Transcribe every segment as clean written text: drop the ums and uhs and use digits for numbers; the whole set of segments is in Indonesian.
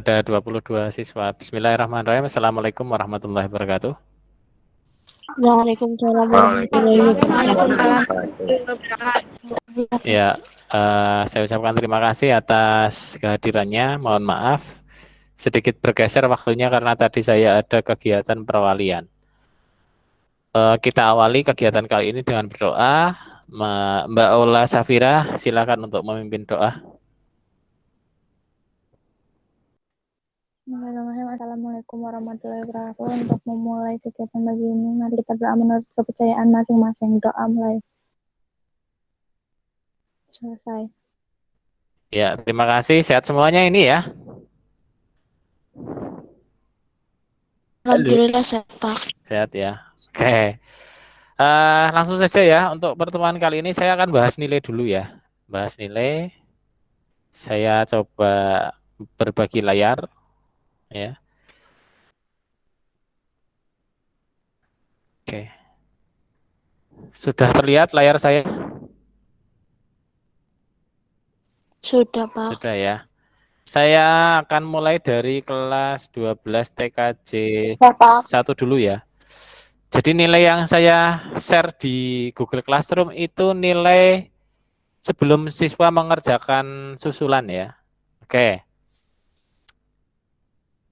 Ada 22 siswa. Bismillahirrahmanirrahim. Assalamualaikum warahmatullahi wabarakatuh. Waalaikumsalam warahmatullahi wabarakatuh. Ya, saya ucapkan terima kasih atas kehadirannya. Mohon maaf, sedikit bergeser waktunya karena tadi saya ada kegiatan perwalian. Kita awali kegiatan kali ini dengan berdoa. Mbak Ola Safira, silakan untuk memimpin doa. Bismillahirrahmanirrahim. Assalamualaikum warahmatullahi wabarakatuh. Untuk memulai kegiatan pagi ini, mari kita berdoa menurut kepercayaan masing-masing. Doa mulai. Selesai. Ya, terima kasih. Sehat semuanya ini ya. Alhamdulillah sehat, Pak. Sehat ya. Oke. Langsung saja ya, untuk pertemuan kali ini saya akan bahas nilai dulu ya. Bahas nilai. Saya coba berbagi layar ya. Oke. Sudah terlihat layar saya? Sudah, Pak. Sudah ya. Saya akan mulai dari kelas 12 TKJ 1 dulu ya. Jadi nilai yang saya share di Google Classroom itu nilai sebelum siswa mengerjakan susulan ya. Oke.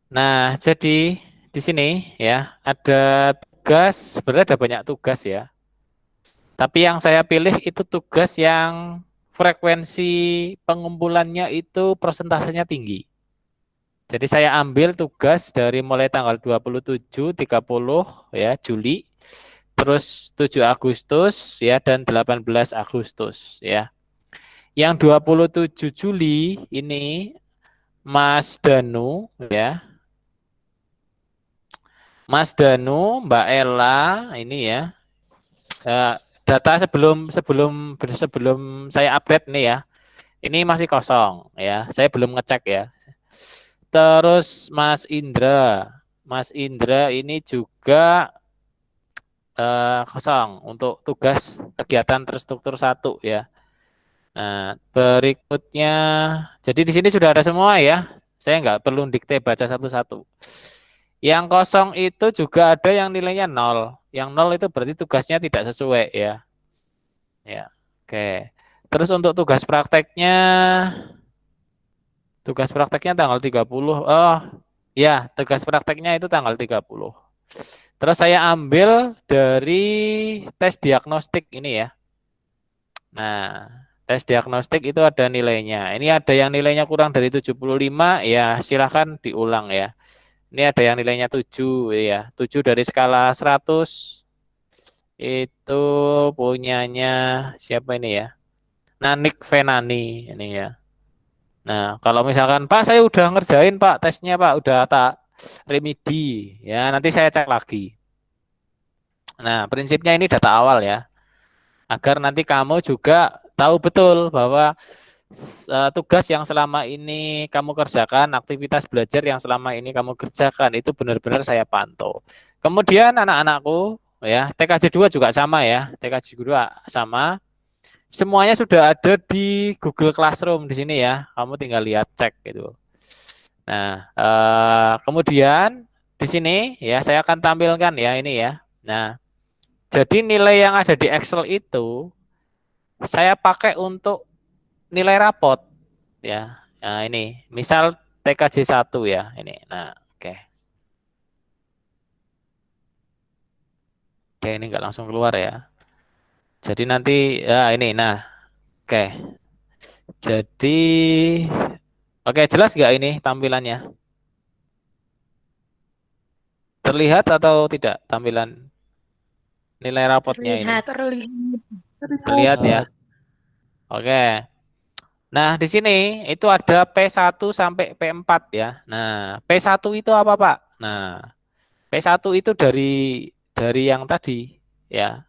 Nah, jadi di sini ya ada tugas, sebenarnya ada banyak tugas ya. Tapi yang saya pilih itu tugas yang frekuensi pengumpulannya itu persentasenya tinggi. Jadi saya ambil tugas dari mulai tanggal 27, 30 ya Juli, terus 7 Agustus ya dan 18 Agustus ya. Yang 27 Juli ini Mas Danu ya. Mas Danu, Mbak Ella ini ya. Data sebelum saya update nih ya. Ini masih kosong ya. Saya belum ngecek ya. Terus Mas Indra ini juga kosong untuk tugas kegiatan terstruktur 1 ya. Nah, berikutnya jadi di sini sudah ada semua ya. Saya nggak perlu dikte baca satu-satu. Yang kosong itu juga ada yang nilainya 0. Yang 0 itu berarti tugasnya tidak sesuai ya. Ya, oke. Terus untuk tugas prakteknya tanggal 30. Oh, ya, tugas prakteknya itu tanggal 30. Terus saya ambil dari tes diagnostik ini ya. Nah, tes diagnostik itu ada nilainya. Ini ada yang nilainya kurang dari 75, ya silahkan diulang ya. Ini ada yang nilainya 7 ya. 7 dari skala 100 itu punyanya siapa ini ya? Nanik Venani ini ya. Nah, kalau misalkan Pak saya udah ngerjain Pak tesnya Pak, udah tak remedi ya, nanti saya cek lagi. Nah, prinsipnya ini data awal ya. Agar nanti kamu juga tahu betul bahwa tugas yang selama ini kamu kerjakan, aktivitas belajar yang selama ini kamu kerjakan itu benar-benar saya pantau. Kemudian anak-anakku ya, TKJ 2 juga sama ya. TKJ 2 sama. Semuanya sudah ada di Google Classroom di sini ya. Kamu tinggal lihat cek gitu. Nah, kemudian di sini ya saya akan tampilkan ya ini ya. Nah, jadi nilai yang ada di Excel itu saya pakai untuk nilai rapot ya. Nah, ini misal TKJ 1 ya ini. Nah, oke. Oke, ini enggak langsung keluar ya. Jadi nanti ya ini nah. Oke. Jadi oke, jelas nggak ini tampilannya? Terlihat atau tidak tampilan nilai rapotnya ini? Terlihat ya. Oke. Nah, di sini itu ada P1 sampai P4 ya. Nah, P1 itu apa, Pak? Nah, P1 itu dari yang tadi ya.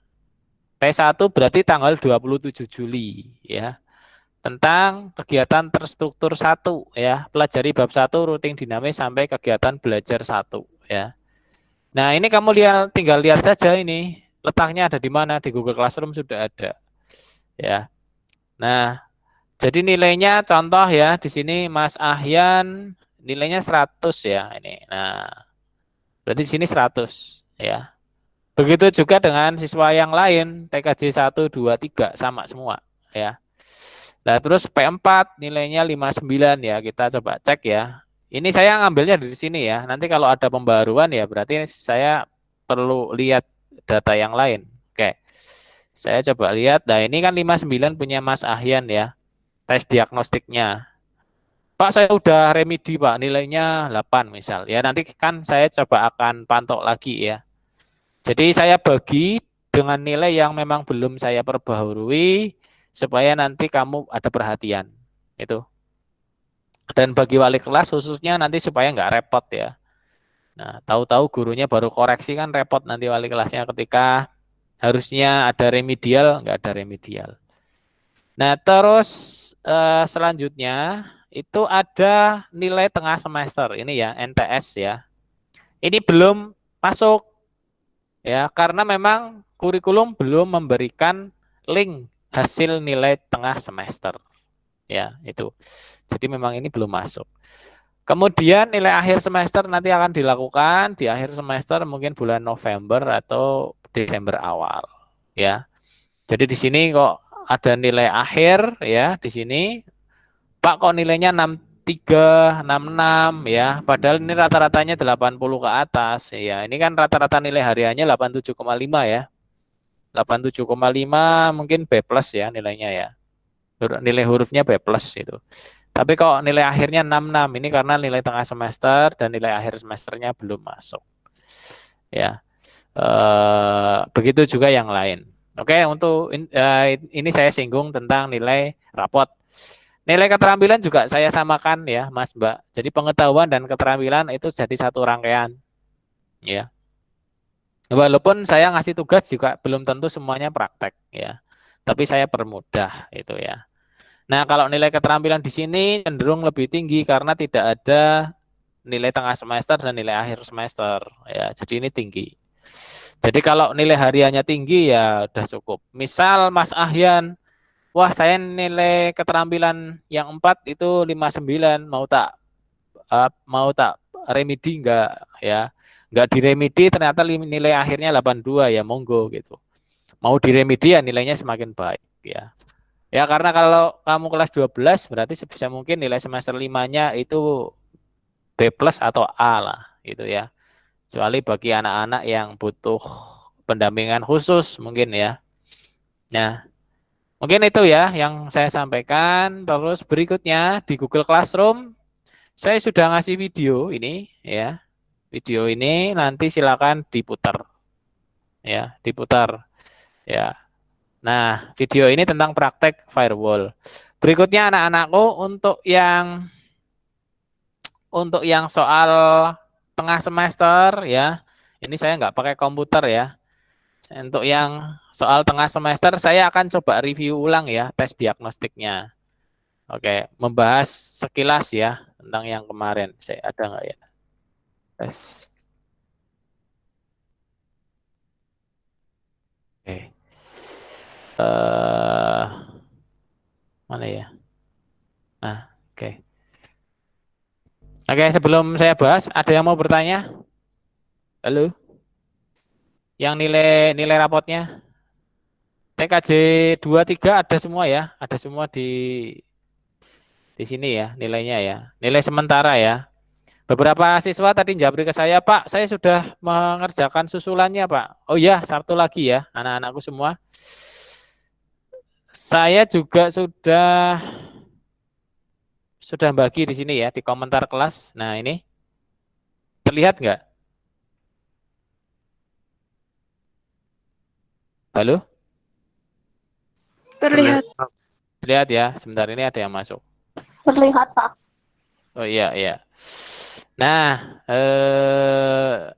P1 berarti tanggal 27 Juli ya. Tentang kegiatan terstruktur 1 ya. Pelajari bab 1 routing dinamis sampai kegiatan belajar 1 ya. Nah, ini kamu tinggal lihat saja ini letaknya ada di mana, di Google Classroom sudah ada. Ya. Nah, jadi nilainya contoh ya di sini Mas Ahyan nilainya 100 ya ini. Nah, berarti di sini 100 ya. Begitu juga dengan siswa yang lain, TKJ 1, 2, 3 sama semua ya. Nah, terus P4 nilainya 59 ya. Kita coba cek ya. Ini saya ngambilnya dari sini ya. Nanti kalau ada pembaruan ya berarti saya perlu lihat data yang lain. Oke. Saya coba lihat. Nah, ini kan 59 punya Mas Ahyan ya. Tes diagnostiknya. Pak, saya udah remedi, Pak. Nilainya 8 misal. Ya, nanti kan saya coba akan pantau lagi ya. Jadi saya bagi dengan nilai yang memang belum saya perbaharui supaya nanti kamu ada perhatian. Itu. Dan bagi wali kelas khususnya nanti supaya nggak repot ya. Nah, tahu-tahu gurunya baru koreksi kan repot nanti wali kelasnya ketika harusnya ada remedial, nggak ada remedial. Nah, terus selanjutnya itu ada nilai tengah semester. Ini ya, NTS ya. Ini belum masuk ya, karena memang kurikulum belum memberikan link hasil nilai tengah semester. Ya, itu. Jadi memang ini belum masuk. Kemudian nilai akhir semester nanti akan dilakukan di akhir semester mungkin bulan November atau Desember awal. Ya. Jadi di sini kok ada nilai akhir ya di sini. Pak kok nilainya 63, 66 ya. Padahal ini rata-ratanya 80 ke atas ya. Ini kan rata-rata nilai hariannya 87,5 ya. 87,5 mungkin B+ ya nilainya ya. Nilai hurufnya B+ itu. Tapi kok nilai akhirnya 66 ini karena nilai tengah semester dan nilai akhir semesternya belum masuk. Ya. Begitu juga yang lain. Oke, untuk ini saya singgung tentang nilai rapot. Nilai keterampilan juga saya samakan ya, Mas Mbak. Jadi pengetahuan dan keterampilan itu jadi satu rangkaian. Ya. Walaupun saya ngasih tugas juga belum tentu semuanya praktek ya. Tapi saya permudah itu ya. Nah, kalau nilai keterampilan di sini cenderung lebih tinggi karena tidak ada nilai tengah semester dan nilai akhir semester ya. Jadi ini tinggi. Jadi kalau nilai hariannya tinggi ya udah cukup. Misal Mas Ahyan, wah saya nilai keterampilan yang 4 itu 59, mau tak remedi enggak ya. Enggak diremedi ternyata nilai akhirnya 82 ya monggo gitu. Mau diremedi ya nilainya semakin baik ya. Ya karena kalau kamu kelas 12 berarti sebisa mungkin nilai semester 5-nya itu B+ atau A lah gitu ya. Kecuali bagi anak-anak yang butuh pendampingan khusus mungkin ya. Nah, mungkin itu ya yang saya sampaikan. Terus berikutnya di Google Classroom saya sudah ngasih video ini ya. Video ini nanti silakan diputar. Ya, diputar. Ya. Nah, video ini tentang praktek firewall. Berikutnya anak-anakku untuk yang soal tengah semester ya. Ini saya nggak pakai komputer ya. Untuk yang soal tengah semester saya akan coba review ulang ya tes diagnostiknya. Oke, membahas sekilas ya tentang yang kemarin. Saya ada nggak ya? Tes. Oke. Mana ya? Nah, oke. Oke, sebelum saya bahas, ada yang mau bertanya? Halo? Yang nilai rapotnya? TKJ 23 ada semua ya? Ada semua di sini ya nilainya ya. Nilai sementara ya. Beberapa siswa tadi japri ke saya, Pak, saya sudah mengerjakan susulannya, Pak. Oh iya, satu lagi ya, anak-anakku semua. Saya juga sudah bagi di sini ya, di komentar kelas. Nah, ini terlihat nggak? Halo? Terlihat. Terlihat ya, sebentar ini ada yang masuk. Terlihat, Pak. Oh iya, iya. Nah,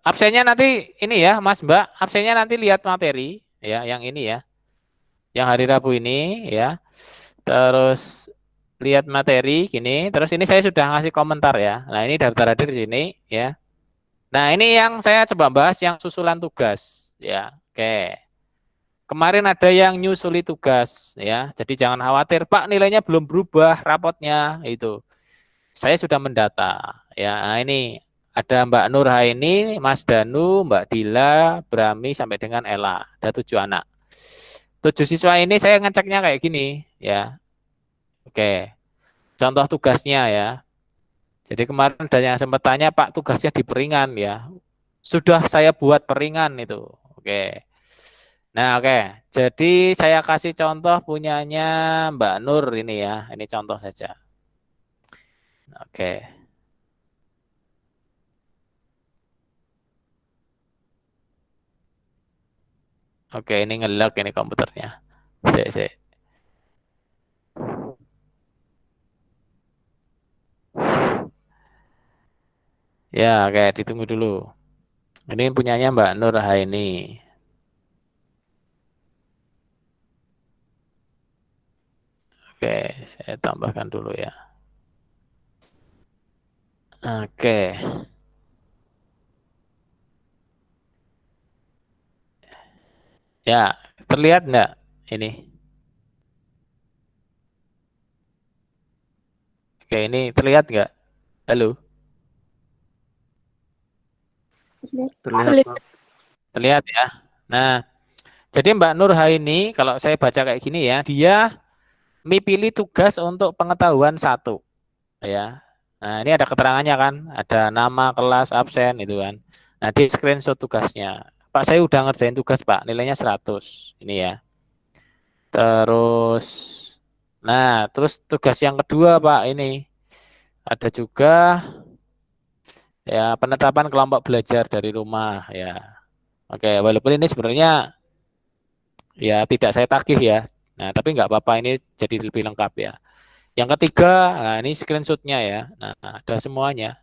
absennya nanti ini ya, Mas Mbak, absennya nanti lihat materi ya, yang ini ya. Yang hari Rabu ini ya. Terus lihat materi gini, terus ini saya sudah ngasih komentar ya. Nah, ini daftar hadir di sini ya. Nah, ini yang saya coba bahas yang susulan tugas ya. Oke. Kemarin ada yang nyusuli tugas ya. Jadi jangan khawatir, Pak, nilainya belum berubah rapotnya itu. saya sudah mendata. Ya, nah ini ada Mbak Nurhaini, Mas Danu, Mbak Dila, Brami sampai dengan Ella. Ada 7 anak. 7 siswa ini saya ngeceknya kayak gini, ya. Oke, contoh tugasnya ya. Jadi kemarin ada yang sempat tanya, Pak, tugasnya di peringan ya. Sudah saya buat peringan itu. Oke. Nah, oke. Jadi saya kasih contoh punyanya Mbak Nur ini ya. Ini contoh saja. Oke. Oke, ini nge-lag ini komputernya. Sik. Ya, oke, ditunggu dulu. Ini punyanya Mbak Nur Haini. Oke, saya tambahkan dulu ya. Oke. Ya, terlihat enggak ini? Oke, ini terlihat enggak? Halo? Terlihat, Pak. Terlihat ya. Nah, jadi Mbak Nur Haini, kalau saya baca kayak gini ya, dia pilih tugas untuk pengetahuan 1. Ya. Nah, ini ada keterangannya kan, ada nama, kelas, absen itu kan. Nah, di screenshot tugasnya. Pak, saya udah ngerjain tugas, Pak. Nilainya 100. Ini ya. Terus terus tugas yang kedua, Pak, ini ada juga ya penetapan kelompok belajar dari rumah ya. Oke, walaupun ini sebenarnya ya tidak saya tagih ya. Nah, tapi nggak apa-apa, ini jadi lebih lengkap ya. Yang ketiga, nah ini screenshotnya ya. Nah, ada semuanya.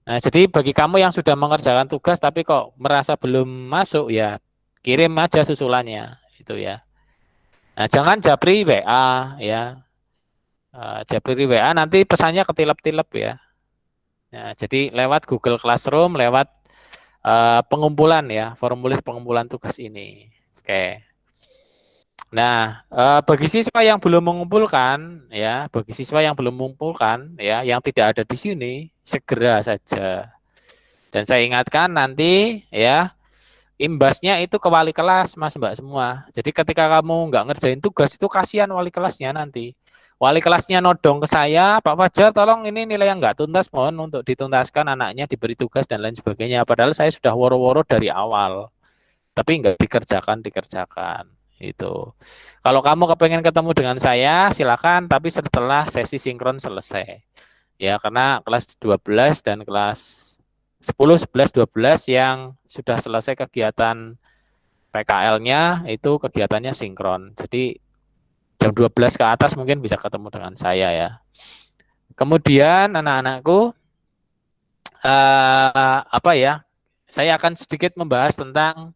Nah, jadi bagi kamu yang sudah mengerjakan tugas tapi kok merasa belum masuk ya, kirim aja susulannya itu ya. Nah, jangan japri WA ya. Japri WA nanti pesannya ketilep-tilep ya. Nah, jadi lewat Google Classroom, lewat pengumpulan ya, formulir pengumpulan tugas ini. Oke. Nah, bagi siswa yang belum mengumpulkan ya, bagi siswa yang belum mengumpulkan ya, yang tidak ada di sini, segera saja. Dan saya ingatkan nanti ya, imbasnya itu ke wali kelas, Mas Mbak semua. Jadi ketika kamu nggak ngerjain tugas itu kasihan wali kelasnya nanti. Wali kelasnya nodong ke saya, Pak Fajar tolong ini nilai yang nggak tuntas mohon untuk dituntaskan, anaknya diberi tugas dan lain sebagainya. Padahal saya sudah woro-woro dari awal. Tapi nggak dikerjakan. Itu. Kalau kamu kepengen ketemu dengan saya, silakan, tapi setelah sesi sinkron selesai. Ya, karena kelas 12 dan kelas 10, 11, 12 yang sudah selesai kegiatan PKL-nya itu kegiatannya sinkron. Jadi jam 12 ke atas mungkin bisa ketemu dengan saya ya. Kemudian anak-anakku apa ya? Saya akan sedikit membahas tentang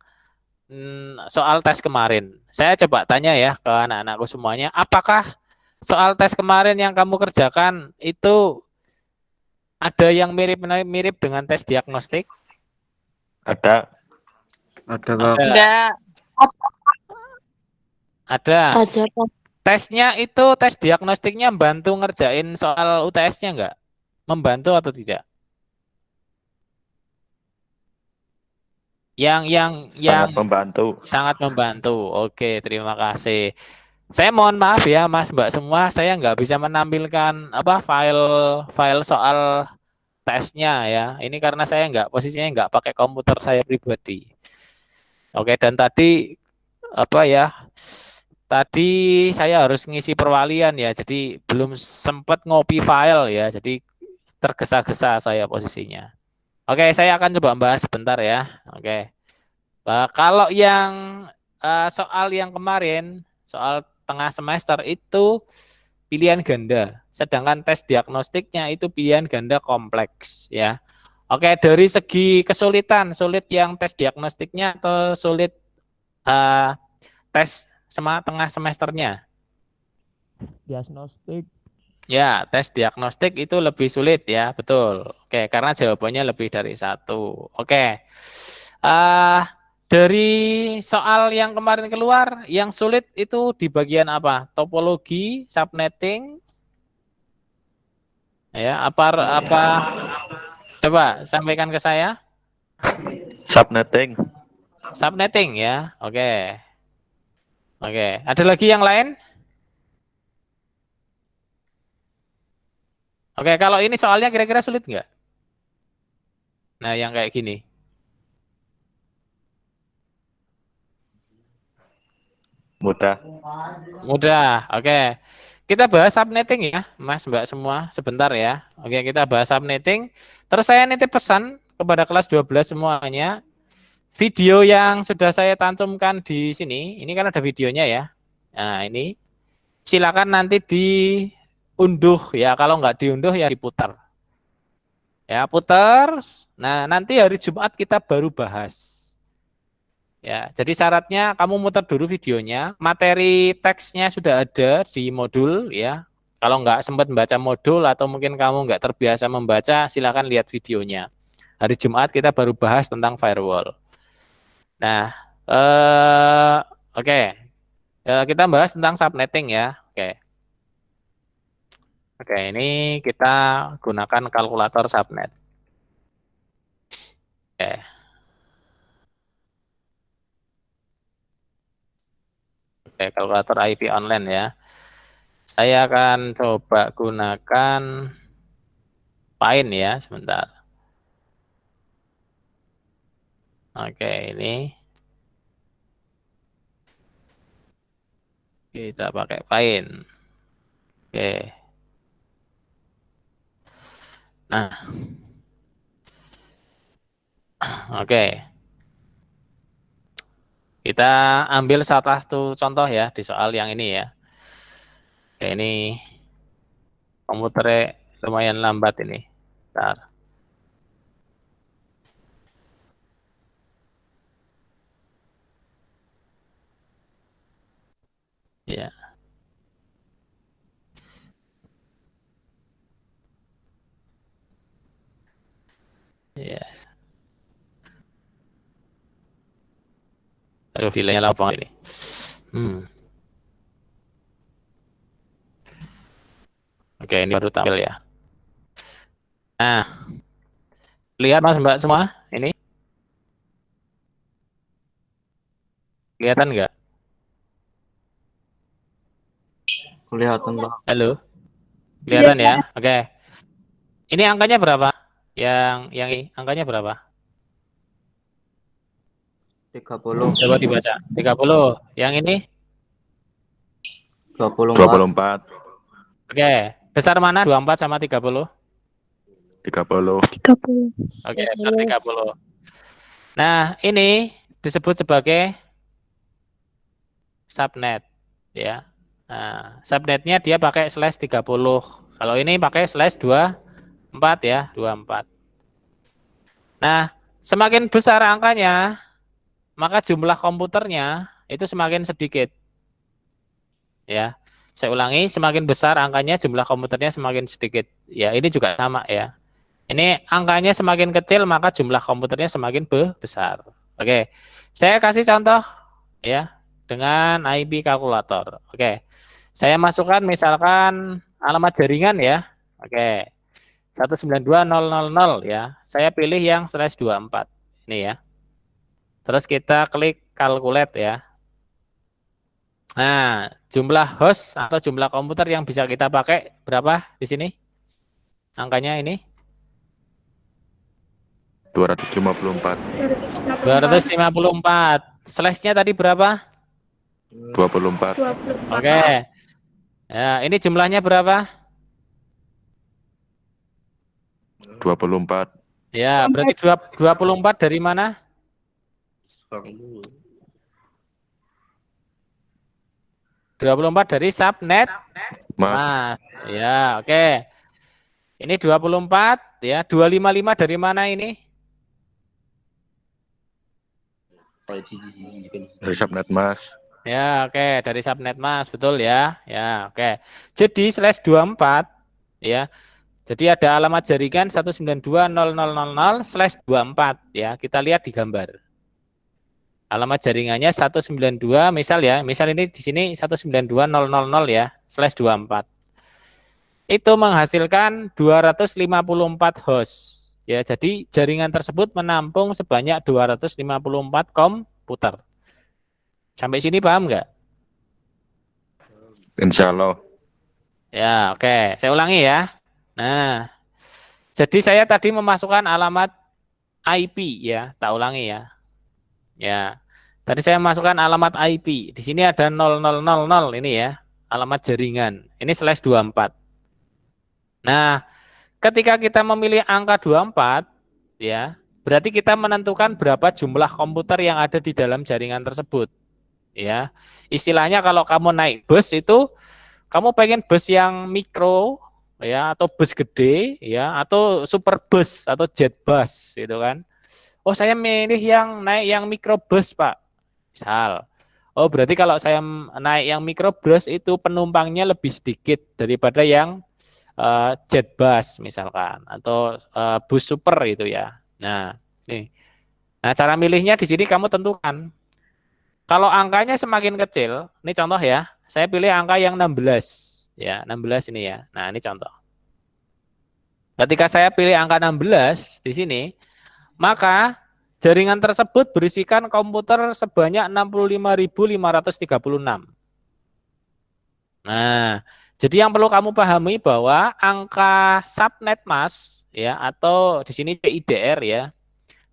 soal tes kemarin. Saya coba tanya ya ke anak-anakku semuanya, apakah soal tes kemarin yang kamu kerjakan itu ada yang mirip-mirip dengan tes diagnostik? Ada, Pak. Enggak. Ada. Ada, Pak. Tesnya itu, tes diagnostiknya bantu ngerjain soal UTS-nya enggak? Membantu atau tidak? Yang Sangat membantu. sangat membantu. Oke, terima kasih. Saya mohon maaf ya, Mas Mbak semua, saya nggak bisa menampilkan apa file soal tesnya ya. Ini karena saya posisinya nggak pakai komputer saya pribadi. Oke, dan tadi apa ya? Tadi saya harus ngisi perwalian ya, jadi belum sempat ngopi file ya, jadi tergesa-gesa saya posisinya. Oke, saya akan coba bahas sebentar ya. Oke. Kalau yang soal yang kemarin, soal tengah semester itu pilihan ganda, sedangkan tes diagnostiknya itu pilihan ganda kompleks ya. Oke, dari segi kesulitan, sulit yang tes diagnostiknya atau sulit tes tengah semesternya? Diagnostik. Ya, tes diagnostik itu lebih sulit ya, betul. Oke, karena jawabannya lebih dari 1. Oke. Dari soal yang kemarin keluar, yang sulit itu di bagian apa? Topologi, subnetting, Ya, apa coba sampaikan ke saya. Subnetting. Subnetting ya. Oke. Oke, ada lagi yang lain? Oke, kalau ini soalnya kira-kira sulit nggak? Nah, yang kayak gini. Mudah. Mudah. Oke. Kita bahas subnetting ya, Mas, Mbak semua, sebentar ya. Oke, kita bahas subnetting. Terus saya nitip pesan kepada kelas 12 semuanya. Video yang sudah saya cantumkan di sini, ini kan ada videonya ya. Nah, ini silakan nanti diunduh ya. Kalau nggak diunduh ya diputar. Ya, putar. Nah, nanti hari Jumat kita baru bahas. Ya, jadi syaratnya kamu muter dulu videonya, materi teksnya sudah ada di modul ya. Kalau nggak sempat membaca modul atau mungkin kamu nggak terbiasa membaca, silakan lihat videonya. Hari Jumat kita baru bahas tentang firewall. Nah, oke. Kita bahas tentang subnetting ya. Oke. Oke, ini kita gunakan kalkulator subnet. Oke. Oke, kalkulator IP online ya. Saya akan coba gunakan Paint ya, sebentar. Oke, ini kita pakai Paint. Oke. Nah, oke. Kita ambil salah satu contoh ya di soal yang ini ya. Oke, ini komputernya lumayan lambat ini. Bentar. Ya. Yes. Aduh, filenya lama banget ini. Oke, ini baru tampil ya. Nah, lihat Mas Mbak semua, ini kelihatan nggak? Kelihatan, Bang. Halo, kelihatan ya? Oke. Ini angkanya berapa? Yang ini angkanya berapa? 30. Coba dibaca. 30. Yang ini? 24. Oke. Besar mana? 24 sama 30? 30. 30. Oke, besar 30. Nah, ini disebut sebagai subnet ya. Nah, subnetnya dia pakai /30. Kalau ini pakai /24 ya, 24. Nah, semakin besar angkanya, maka jumlah komputernya itu semakin sedikit. Ya. Saya ulangi, semakin besar angkanya jumlah komputernya semakin sedikit. Ya, ini juga sama ya. Ini angkanya semakin kecil maka jumlah komputernya semakin besar. Oke. Saya kasih contoh ya dengan IP kalkulator. Oke. Saya masukkan misalkan alamat jaringan ya. Oke. 192.000 ya. Saya pilih yang /24. Ini ya. Terus kita klik calculate ya. Nah, jumlah host atau jumlah komputer yang bisa kita pakai berapa di sini? Angkanya ini 254. 254. Slash-nya tadi berapa? 24. Oke. Ya, ini jumlahnya berapa? 24. Ya, berarti 24 dari mana? 24 dari subnet. Mas. Ya, oke. Ini 24 ya. 255 dari mana ini? Dari subnet, Mas. Ya, oke, dari subnet Mas, betul ya. Ya, oke. Jadi /24 ya. Jadi ada alamat jaringan 192.000/24 ya. Kita lihat di gambar. Alamat jaringannya 192 misal ya. Misal ini di sini 192.000 ya /24. itu menghasilkan 254 host. Ya, jadi jaringan tersebut menampung sebanyak 254 komputer. Sampai sini paham nggak? Insya Allah. Ya, oke. Saya ulangi ya. Nah, jadi saya tadi memasukkan alamat IP ya, tak ulangi ya. Ya. Tadi saya masukkan alamat IP. Di sini ada 0000 ini ya, alamat jaringan. Ini /24. Nah, ketika kita memilih angka 24 ya, berarti kita menentukan berapa jumlah komputer yang ada di dalam jaringan tersebut. Ya. Istilahnya kalau kamu naik bus itu kamu pengen bus yang mikro ya atau bus gede ya atau super bus atau jet bus gitu kan. Oh, saya milih yang naik yang mikrobus, Pak. Misal. Oh, berarti kalau saya naik yang mikrobus itu penumpangnya lebih sedikit daripada yang jet bus misalkan atau bus super itu ya. Nah, nih. Nah, cara milihnya di sini kamu tentukan. Kalau angkanya semakin kecil, ini contoh ya. Saya pilih angka yang 16 ya, 16 ini ya. Nah, ini contoh. Ketika saya pilih angka 16 di sini, maka jaringan tersebut berisikan komputer sebanyak 65.536. Nah, jadi yang perlu kamu pahami bahwa angka subnet mask ya atau di sini CIDR ya,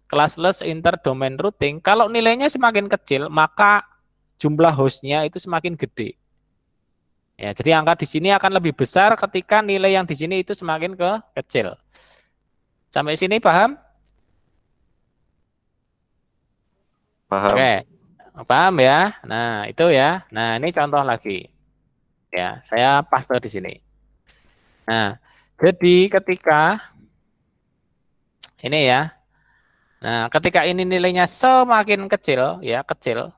classless interdomain routing, kalau nilainya semakin kecil, maka jumlah hostnya itu semakin gede. Ya, jadi angka di sini akan lebih besar ketika nilai yang di sini itu semakin kecil. Sampai sini paham? Paham. Oke, paham ya. Nah, itu ya. Nah, ini contoh lagi. Ya, saya paste di sini. Nah, jadi ketika ini ya. Nah, ketika ini nilainya semakin kecil, ya, kecil.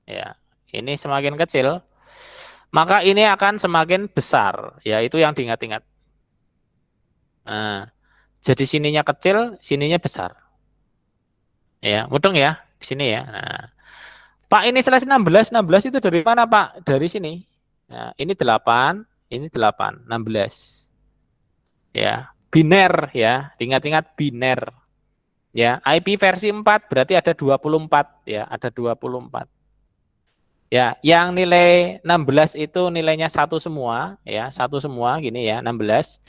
Ya, ini semakin kecil, maka ini akan semakin besar. Ya, itu yang diingat-ingat. Nah, jadi sininya kecil, sininya besar. Ya, mudeng ya di sini ya. Nah, Pak ini /16, 16 itu dari mana, Pak? Dari sini. Nah, ini 8, ini 8, 16. Ya, biner ya, ingat-ingat biner. Ya, IP versi 4 berarti ada 24 ya, ada 24. Ya, yang nilai 16 itu nilainya satu semua ya, satu semua gini ya, 16.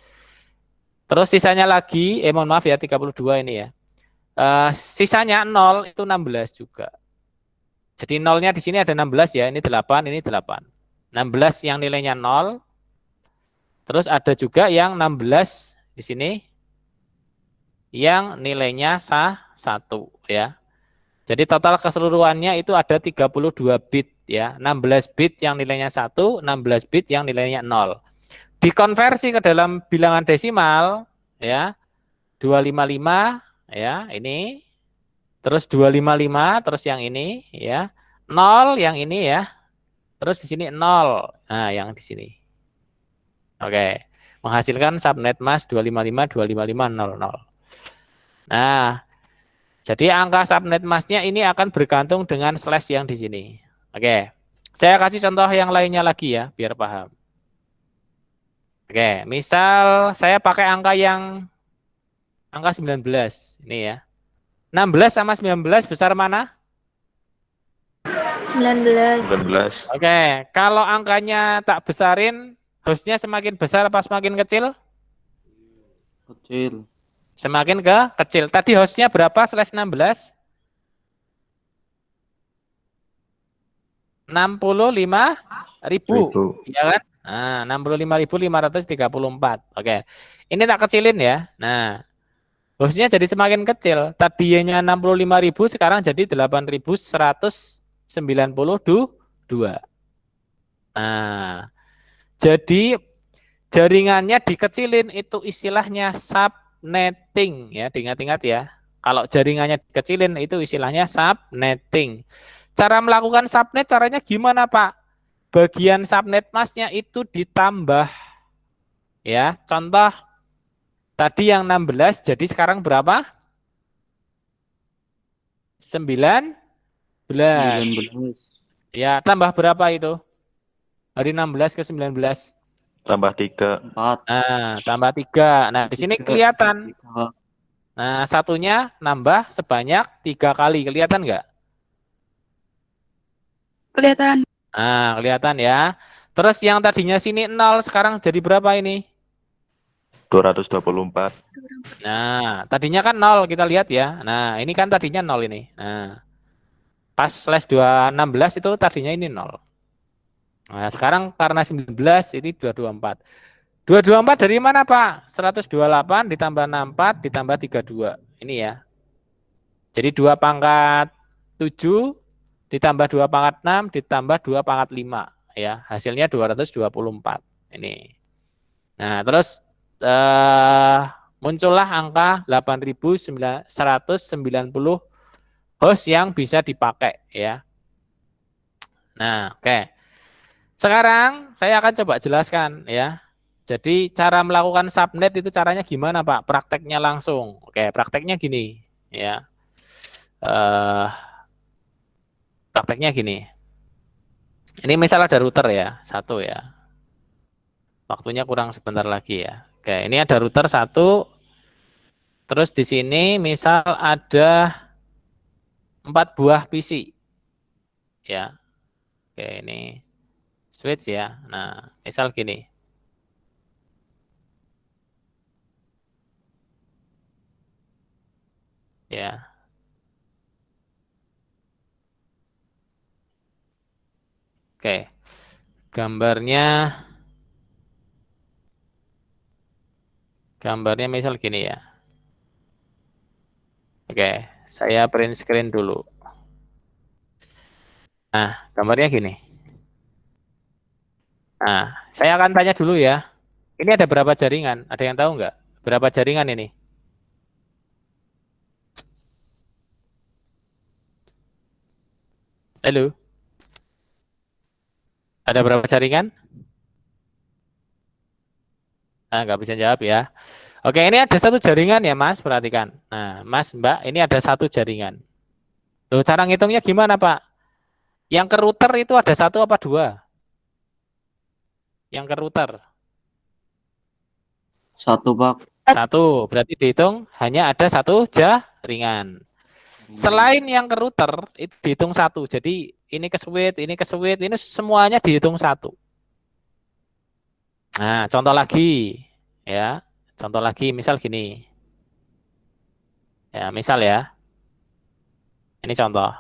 Terus sisanya lagi, mohon maaf ya 32 ini ya. Sisanya 0 itu 16 juga. Jadi nolnya di sini ada 16 ya, ini 8, ini 8. 16 yang nilainya 0. Terus ada juga yang 16 di sini yang nilainya 1 ya. Jadi total keseluruhannya itu ada 32 bit ya. 16 bit yang nilainya 1, 16 bit yang nilainya 0. Dikonversi ke dalam bilangan desimal ya. 255 ya, ini. Terus 255 terus yang ini ya. 0 yang ini ya. Terus di sini 0. Nah, yang di sini. Oke. Menghasilkan subnet mask 255.255.00. Nah, jadi angka subnet masknya ini akan bergantung dengan slash yang di sini. Oke. Saya kasih contoh yang lainnya lagi ya, biar paham. Oke, misal saya pakai angka 19 ini ya. 16 sama 19 besar mana? 19. 19. Oke, kalau angkanya tak besarin, hostnya semakin besar apa semakin kecil? Kecil. Semakin kecil. Tadi hostnya berapa /16? 65.000, ya kan? Nah, 65.534. Oke. Ini tak kecilin ya. Nah, hostnya jadi semakin kecil. Tadinya 65.000 sekarang jadi 8.192. Nah, jadi jaringannya dikecilin itu istilahnya subnetting ya, diingat-ingat ya. Kalau jaringannya dikecilin itu istilahnya subnetting. Cara melakukan subnet caranya gimana, Pak? Bagian subnet masknya itu ditambah. Ya, contoh tadi yang 16 jadi sekarang berapa? 19. 19. Ya, tambah berapa itu? Dari 16 ke 19. tambah 3. 4. Nah, tambah 3. Nah, di sini kelihatan. Nah, satunya nambah sebanyak 3 kali. Kelihatan nggak? Kelihatan. Nah, kelihatan ya. Terus yang tadinya sini 0, sekarang jadi berapa ini? 224. Nah, tadinya kan 0, kita lihat ya. Nah, ini kan tadinya 0 ini. Nah, pas slash 216 itu tadinya ini 0. Nah, sekarang karena 19 ini 224. 224 dari mana, Pak? 128 ditambah 64 ditambah 32. Ini ya. Jadi 2 pangkat 7 ditambah 2 pangkat 6 ditambah 2 pangkat 5. Ya, hasilnya 224. Ini. Nah, terus muncullah angka 8.190 host yang bisa dipakai ya. Nah, oke. Sekarang saya akan coba jelaskan ya. Jadi cara melakukan subnet itu caranya gimana, Pak? Prakteknya langsung. Oke, prakteknya gini ya. Prakteknya gini. Ini misal ada router ya, satu ya. Waktunya kurang sebentar lagi ya. Oke, ini ada router satu. Terus di sini misal ada 4 buah PC. Ya. Oke, ini switch ya. Nah, misal gini. Ya. Oke. Gambarnya misal gini ya. Oke, saya print screen dulu. Nah, gambarnya gini. Nah, saya akan tanya dulu ya. Ini ada berapa jaringan? Ada yang tahu nggak? Berapa jaringan ini? Halo? Ada berapa jaringan? Nah, nggak bisa jawab ya. Oke, ini ada satu jaringan ya, Mas. Perhatikan. Nah, Mas, Mbak, ini ada satu jaringan. Loh, cara ngitungnya gimana, Pak? Yang ke router itu ada satu apa dua? Yang ke router. 1, Pak. Satu, berarti dihitung hanya ada satu jaringan. Selain yang ke router, itu dihitung satu. Jadi ini ke switch, ini semuanya dihitung satu. Nah, contoh lagi. Ya, contoh lagi, misal gini. Ya, misal ya. Ini contoh.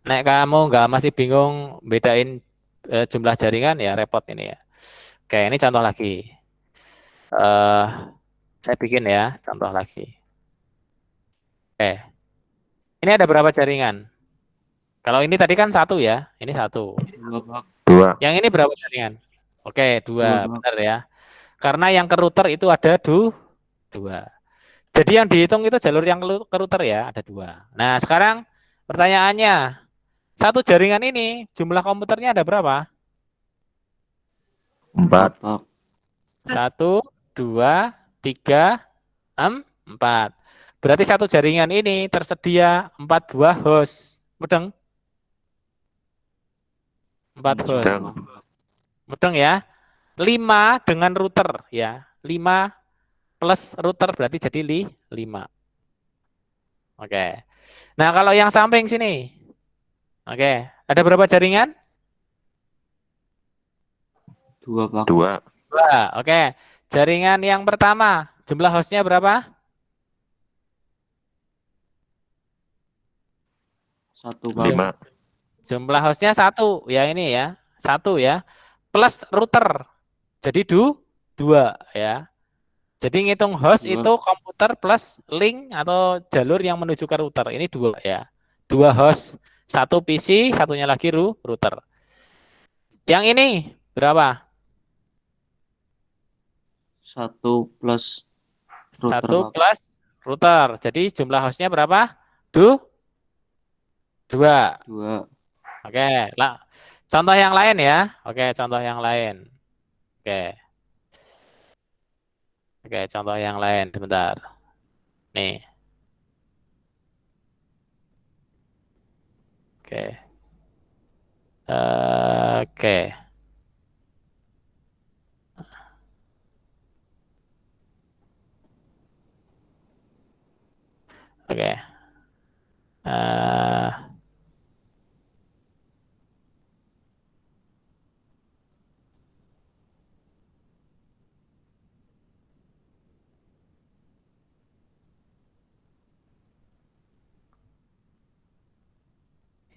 Nek kamu nggak masih bingung bedain jumlah jaringan, ya repot ini ya. Oke, ini contoh lagi. Saya bikin ya, contoh lagi. Oke, ini ada berapa jaringan? Kalau ini tadi kan satu ya, ini satu. 2, Pak. 2. Yang ini berapa jaringan? Oke, 2, 2, Pak. benar ya. Karena yang ke router itu ada 2. Jadi yang dihitung itu jalur yang ke router ya, ada 2. Nah, sekarang pertanyaannya, satu jaringan ini jumlah komputernya ada berapa? 4. 4, Pak. 1, 2, 3, 4. Berarti satu jaringan ini tersedia 4 buah host. Mudeng? 4 host. Sedang. Mudeng ya. 5 dengan router ya. 5 plus router berarti jadi 5. Oke. Nah, kalau yang samping sini. Oke, ada berapa jaringan? 2, Pak. 2. 2. Oke. Jaringan yang pertama, jumlah hostnya berapa? 1, Pak. 5. Jumlah hostnya 1. Ya ini ya. 1 ya. Plus router. Jadi 2 ya. Jadi ngitung host 2. itu komputer plus link atau jalur yang menuju ke router. Ini 2 ya. 2 host. 1 PC, satunya lagi router. Yang ini berapa? 1 plus router, 1 Pak. plus router. Jadi jumlah hostnya berapa? 2. 2. Oke, lah. Contoh yang lain ya. Oke, contoh yang lain. Oke. Oke, contoh yang lain sebentar. Nih. Oke. Oke. Oke. Eh,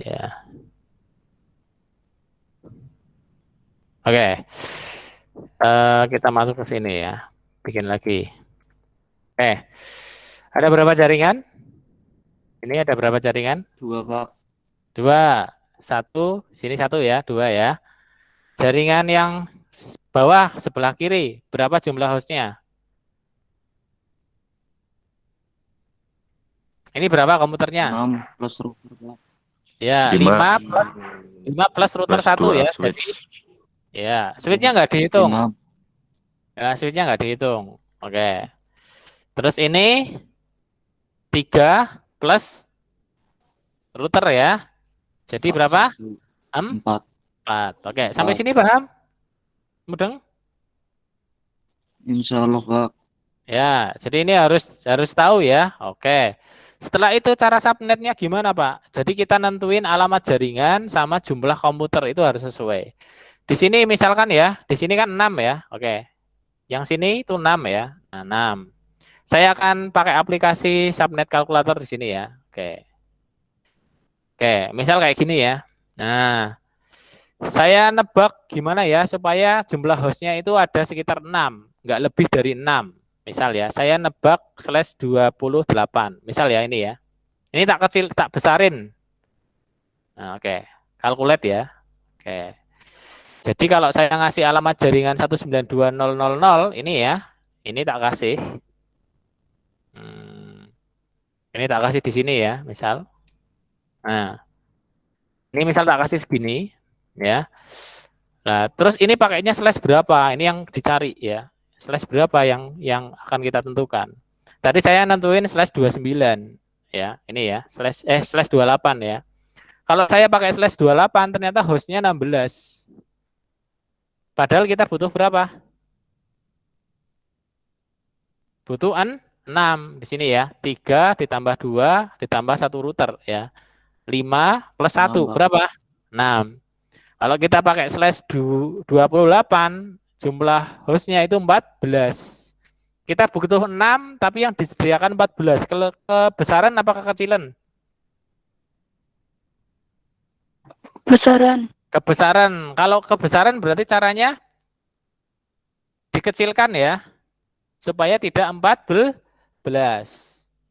ya. Oke. Kita masuk ke sini ya. Bikin lagi. Oke. Ada berapa jaringan? Ini ada berapa jaringan? 2 Pak. 2. 1, sini 1 ya, 2 ya. Jaringan yang bawah sebelah kiri, berapa jumlah hostnya? Ini berapa komputernya? 6 plus router Pak. Ya, 5 5 plus router plus 1 2 ya. switch. Jadi, ya, switchnya nggak dihitung. 6. Ya, switchnya nggak dihitung. Oke. Terus ini 3 plus router ya. Jadi berapa? 4. 4. Oke, sampai sini paham? Mudeng? Insya Allah Pak. Ya, jadi ini harus tahu ya. Oke. Setelah itu cara subnetnya gimana, Pak? Jadi kita nentuin alamat jaringan sama jumlah komputer itu harus sesuai. Di sini misalkan ya, di sini kan 6 ya. Oke. Yang sini itu 6 ya. Nah, 6. Saya akan pakai aplikasi subnet kalkulator di sini ya. Oke. Oke, misal kayak gini ya. Nah, saya nebak gimana ya supaya jumlah hostnya itu ada sekitar 6, nggak lebih dari 6. Misal ya, saya nebak /28. Misal ya ini ya. Ini tak kecil, tak besarin. Nah, oke. Kalkulate ya. Oke. Jadi kalau saya ngasih alamat jaringan 192.0.0.0 ini ya, ini tak kasih. Ini tak kasih di sini ya, misal. Nah, ini misal tak kasih segini, ya. Nah, terus ini pakainya slash berapa? Ini yang dicari ya. Slash berapa yang akan kita tentukan. Tadi saya nentuin /29 ya. Ini ya, /28 ya. Kalau saya pakai /28 ternyata hostnya 16. Padahal kita butuh berapa? Butuh 6 di sini ya. 3 ditambah 2 ditambah 1 router ya. 5 plus 1 berapa? 6. Kalau kita pakai /28 jumlah hostnya itu 14. Kita butuh 6 tapi yang disediakan 14. Kebesaran apa kekecilan? Besaran. Kebesaran. Kalau kebesaran berarti caranya dikecilkan ya. Supaya tidak 14.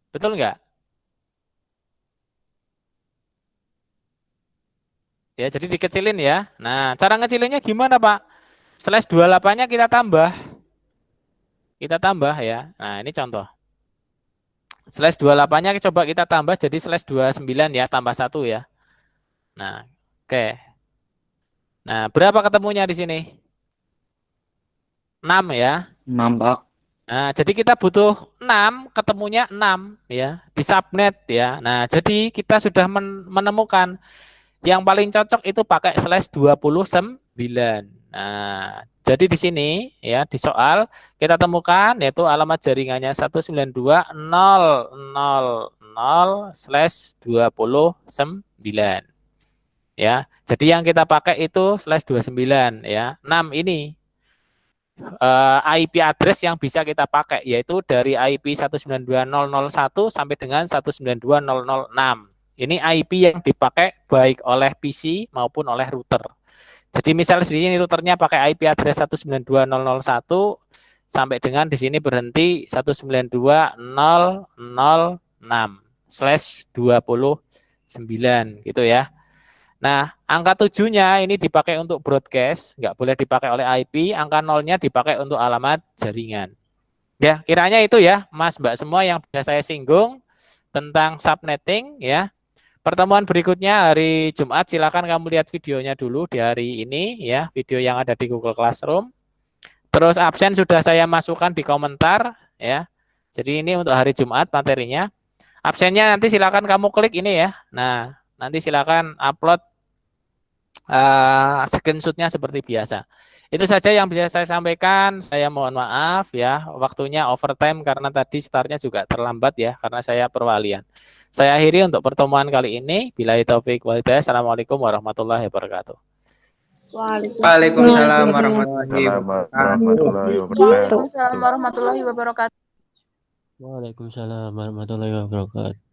Betul enggak? Ya, jadi dikecilin ya. Nah, cara ngecilinnya gimana, Pak? /28-nya kita tambah. Kita tambah ya. Nah, ini contoh. /28-nya coba kita tambah jadi /29 ya, tambah 1 ya. Nah, oke. Nah, berapa ketemunya di sini? 6 ya. 6 Pak. Nah, jadi kita butuh 6, ketemunya 6 ya, di subnet ya. Nah, jadi kita sudah menemukan yang paling cocok itu pakai /29. Nah, jadi di sini ya di soal kita temukan yaitu alamat jaringannya 192.0.0/29 ya. Jadi yang kita pakai itu /29 ya. 6 ini IP address yang bisa kita pakai yaitu dari IP 192.0.0.1 sampai dengan 192.0.0.6. Ini IP yang dipakai baik oleh PC maupun oleh router. Jadi misal di sini routernya pakai IP address 192.0.0.1 sampai dengan di sini berhenti 192.0.0.6/29 gitu ya. Nah, angka 7-nya ini dipakai untuk broadcast, nggak boleh dipakai oleh IP, angka 0-nya dipakai untuk alamat jaringan. Ya, kiranya itu ya, Mas, Mbak semua yang bisa saya singgung tentang subnetting ya. Pertemuan berikutnya hari Jumat, silakan kamu lihat videonya dulu di hari ini ya, video yang ada di Google Classroom. Terus absen sudah saya masukkan di komentar ya. Jadi ini untuk hari Jumat materinya. Absennya nanti silakan kamu klik ini ya. Nah, nanti silakan upload screenshotnya seperti biasa. Itu saja yang bisa saya sampaikan. Saya mohon maaf ya, waktunya overtime karena tadi startnya juga terlambat ya, karena saya perwalian. Saya akhiri untuk pertemuan kali ini. Billahi taufik wal hidayah. Assalamualaikum warahmatullahi wabarakatuh. Waalaikumsalam warahmatullahi wabarakatuh. warahmatullahi wabarakatuh. Waalaikumsalam warahmatullahi wabarakatuh. Waalaikumsalam warahmatullahi wabarakatuh.